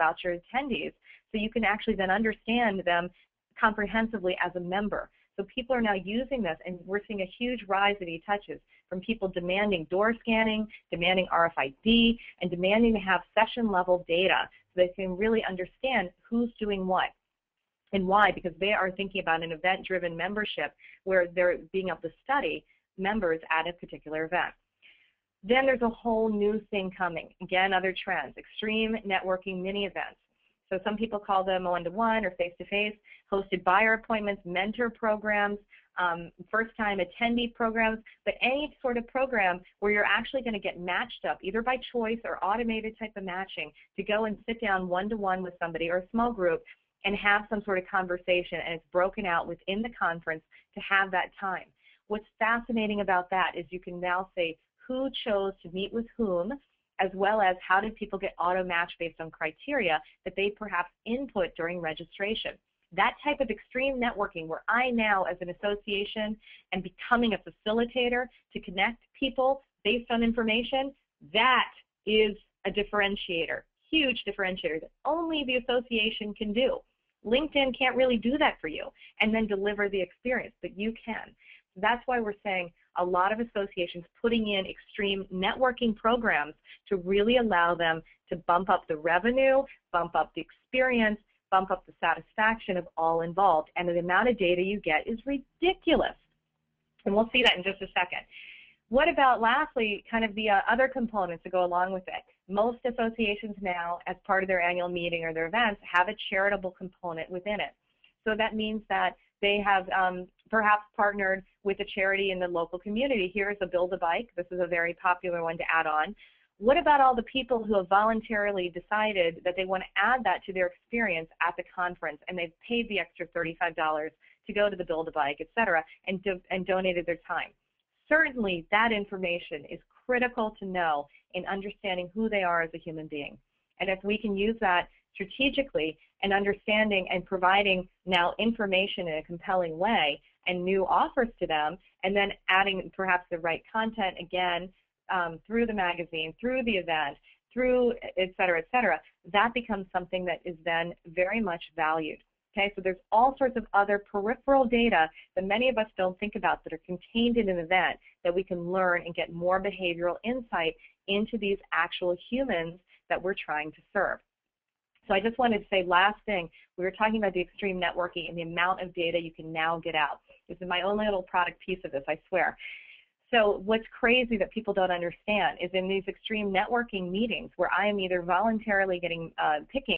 about your attendees so you can actually then understand them comprehensively as a member. So people are now using this, and we're seeing a huge rise of e-touches from people demanding door scanning, demanding RFID, and demanding to have session-level data so they can really understand who's doing what. And why? Because they are thinking about an event-driven membership where they're being able to study members at a particular event. Then there's a whole new thing coming. Again, other trends, extreme networking mini events. So some people call them one-to-one or face-to-face, hosted buyer appointments, mentor programs, first-time attendee programs, but any sort of program where you're actually going to get matched up, either by choice or automated type of matching, to go and sit down one-to-one with somebody or a small group and have some sort of conversation, and it's broken out within the conference to have that time. What's fascinating about that is you can now say who chose to meet with whom, as well as how did people get auto-matched based on criteria that they perhaps input during registration. That type of extreme networking where I now, as an association, am becoming a facilitator to connect people based on information, that is a differentiator, huge differentiator that only the association can do. LinkedIn can't really do that for you and then deliver the experience, but you can. So that's why we're saying a lot of associations putting in extreme networking programs to really allow them to bump up the revenue, bump up the experience, bump up the satisfaction of all involved. And the amount of data you get is ridiculous. And we'll see that in just a second. What about, lastly, kind of the other components that go along with it? Most associations now, as part of their annual meeting or their events, have a charitable component within it. So that means that they have perhaps partnered with a charity in the local community. Here's a Build a Bike. This is a very popular one to add on. What about all the people who have voluntarily decided that they want to add that to their experience at the conference, and they've paid the extra $35 to go to the Build a Bike, et cetera, and donated their time? Certainly, that information is critical to know in understanding who they are as a human being. And if we can use that strategically and understanding and providing now information in a compelling way and new offers to them, and then adding perhaps the right content again through the magazine, through the event, through et cetera, that becomes something that is then very much valued. Okay, so there's all sorts of other peripheral data that many of us don't think about that are contained in an event that we can learn and get more behavioral insight into these actual humans that we're trying to serve. So I just wanted to say, last thing, we were talking about the extreme networking and the amount of data you can now get out. This is my only little product piece of this, I swear. So what's crazy that people don't understand is in these extreme networking meetings where I am either voluntarily picking